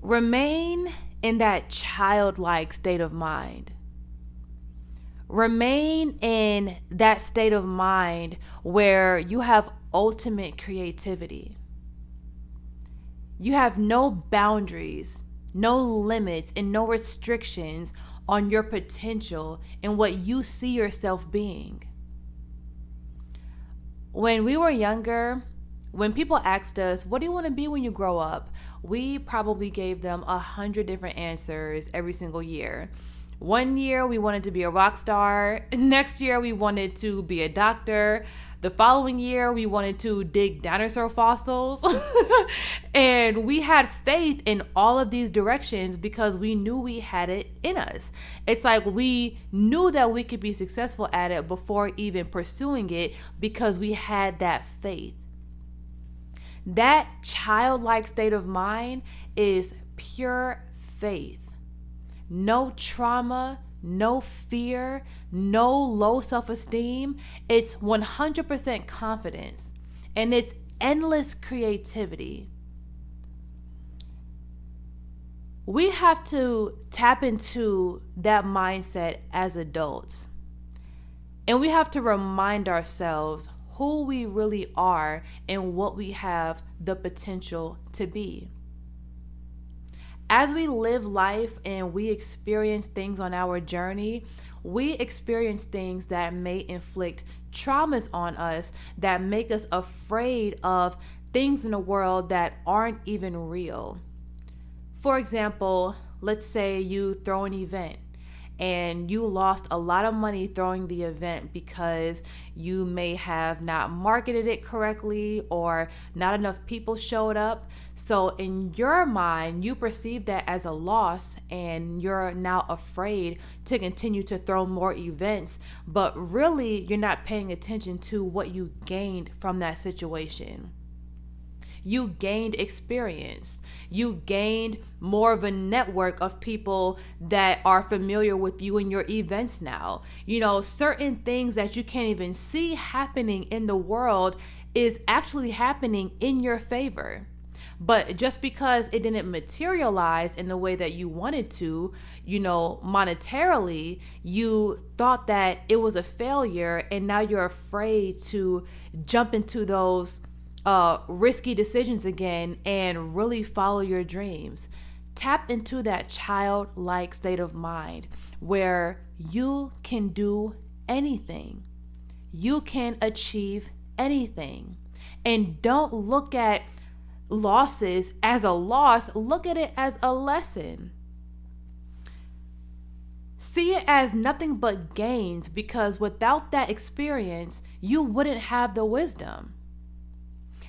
Remain in that childlike state of mind. Remain in that state of mind where you have ultimate creativity. You have no boundaries, no limits, and no restrictions on your potential and what you see yourself being. When we were younger, when people asked us, what do you want to be when you grow up? We probably gave them 100 different answers every single year. One year we wanted to be a rock star. Next year we wanted to be a doctor. The following year we wanted to dig dinosaur fossils. And we had faith in all of these directions because we knew we had it in us. It's like we knew that we could be successful at it before even pursuing it because we had that faith. That childlike state of mind is pure faith. No trauma, no fear, no low self-esteem. It's 100% confidence, and it's endless creativity. We have to tap into that mindset as adults, and we have to remind ourselves who we really are and what we have the potential to be. As we live life and we experience things on our journey, we experience things that may inflict traumas on us, that make us afraid of things in the world that aren't even real. For example, let's say you throw an event and you lost a lot of money throwing the event because you may have not marketed it correctly or not enough people showed up. So in your mind, you perceive that as a loss and you're now afraid to continue to throw more events, but really you're not paying attention to what you gained from that situation. You gained experience. You gained more of a network of people that are familiar with you and your events now. You know, certain things that you can't even see happening in the world is actually happening in your favor. But just because it didn't materialize in the way that you wanted to, monetarily, you thought that it was a failure, and now you're afraid to jump into those risky decisions again and really follow your dreams. Tap into that childlike state of mind where you can do anything. You can achieve anything. And don't look at losses as a loss. Look at it as a lesson. See it as nothing but gains, because without that experience, you wouldn't have the wisdom.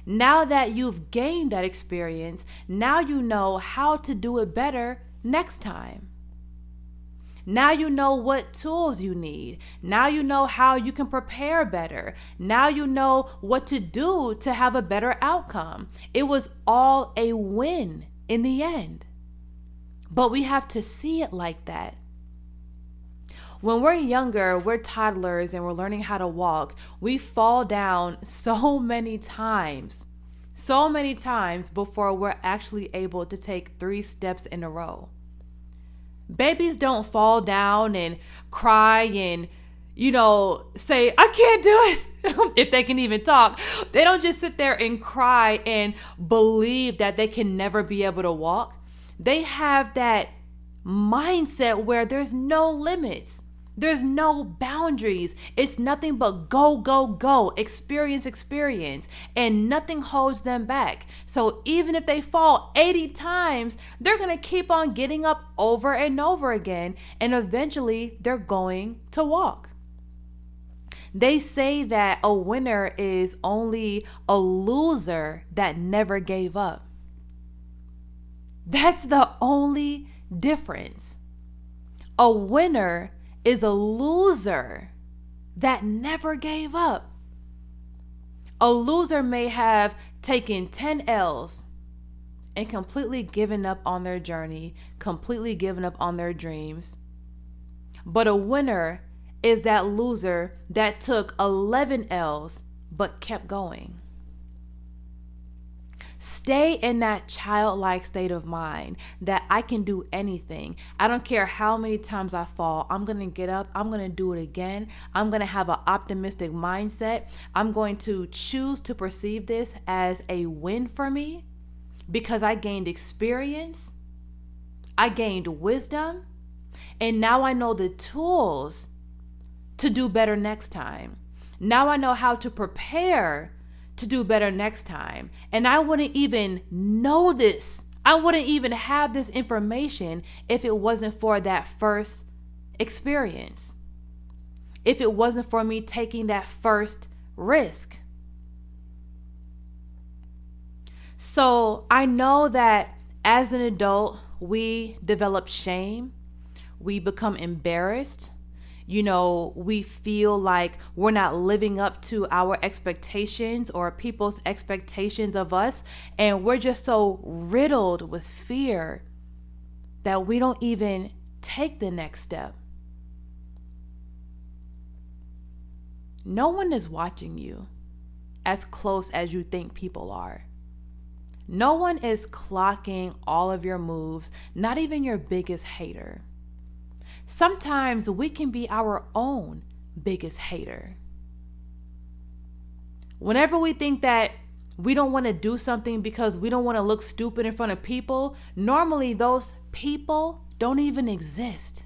Now that you've gained that experience, now you know how to do it better next time. Now you know what tools you need. Now you know how you can prepare better. Now you know what to do to have a better outcome. It was all a win in the end. But we have to see it like that. When we're younger, we're toddlers and we're learning how to walk, we fall down so many times before we're actually able to take 3 steps in a row. Babies don't fall down and cry and, say, I can't do it, if they can even talk. They don't just sit there and cry and believe that they can never be able to walk. They have that mindset where there's no limits. There's no boundaries. It's nothing but go, go, go, experience, and nothing holds them back. So even if they fall 80 times, they're going to keep on getting up over and over again, and eventually they're going to walk. They say that a winner is only a loser that never gave up. That's the only difference. A winner is a loser that never gave up. A loser may have taken 10 L's and completely given up on their journey, completely given up on their dreams. But a winner is that loser that took 11 L's but kept going. Stay in that childlike state of mind that I can do anything. I don't care how many times I fall. I'm going to get up. I'm going to do it again. I'm going to have an optimistic mindset. I'm going to choose to perceive this as a win for me because I gained experience. I gained wisdom. And now I know the tools to do better next time. Now I know how to prepare to do better next time. And I wouldn't even know this. I wouldn't even have this information if it wasn't for that first experience. If it wasn't for me taking that first risk. So I know that as an adult, we develop shame. We become embarrassed. We feel like we're not living up to our expectations or people's expectations of us. And we're just so riddled with fear that we don't even take the next step. No one is watching you as close as you think people are. No one is clocking all of your moves, not even your biggest hater. Sometimes we can be our own biggest hater. Whenever we think that we don't want to do something because we don't want to look stupid in front of people, normally those people don't even exist.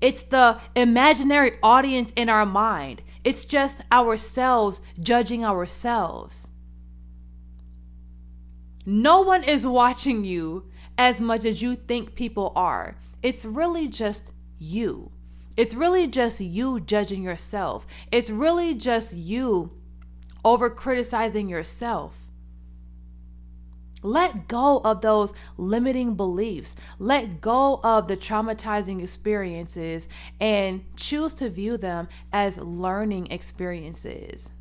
It's the imaginary audience in our mind. It's just ourselves judging ourselves. No one is watching you as much as you think people are. It's really just you. It's really just you judging yourself. It's really just you over criticizing yourself. Let go of those limiting beliefs. Let go of the traumatizing experiences and choose to view them as learning experiences.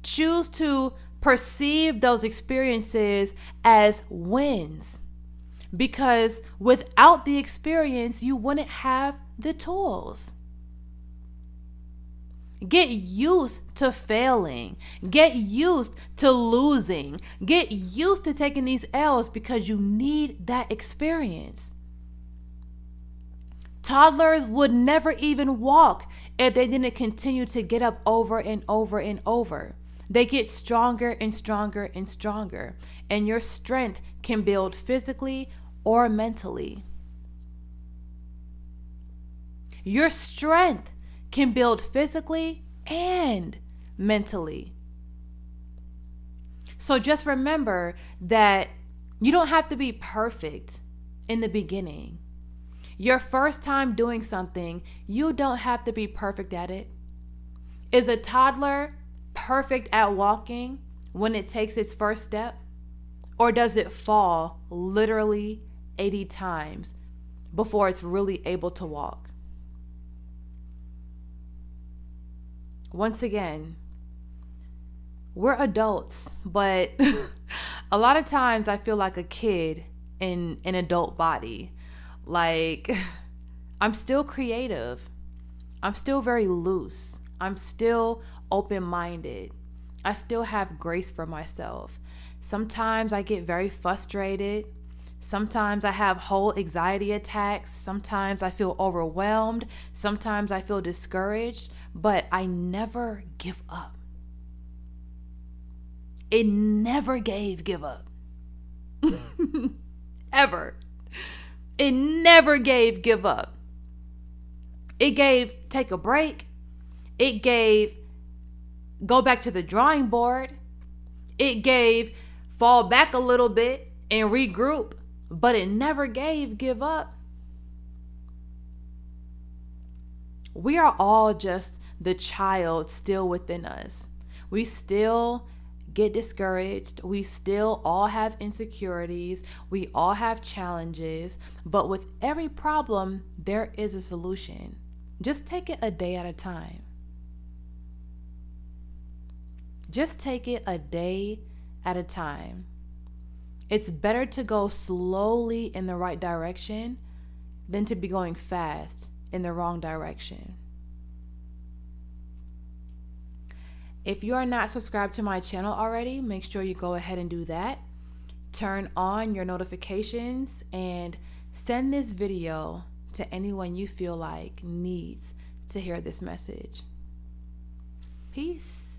Choose to perceive those experiences as wins. Because without the experience, you wouldn't have the tools. Get used to failing. Get used to losing. Get used to taking these L's because you need that experience. Toddlers would never even walk if they didn't continue to get up over and over and over. They get stronger and stronger and stronger. And your strength can build physically or mentally. Your strength can build physically and mentally. So just remember that you don't have to be perfect in the beginning. Your first time doing something, you don't have to be perfect at it. Is a toddler perfect at walking when it takes its first step? Or does it fall literally 80 times before it's really able to walk? Once again, we're adults, but a lot of times I feel like a kid in an adult body. Like, I'm still creative. I'm still very loose. I'm still open-minded. I still have grace for myself. Sometimes I get very frustrated. Sometimes I have whole anxiety attacks. Sometimes I feel overwhelmed. Sometimes I feel discouraged, but I never give up. It never give up. Ever. It never give up. It gave take a break. It gave go back to the drawing board. It gave fall back a little bit and regroup, but it never give up. We are all just the child still within us. We still get discouraged. We still all have insecurities. We all have challenges, but with every problem, there is a solution. Just take it a day at a time. Just take it a day at a time. It's better to go slowly in the right direction than to be going fast in the wrong direction. If you are not subscribed to my channel already, make sure you go ahead and do that. Turn on your notifications and send this video to anyone you feel like needs to hear this message. Peace.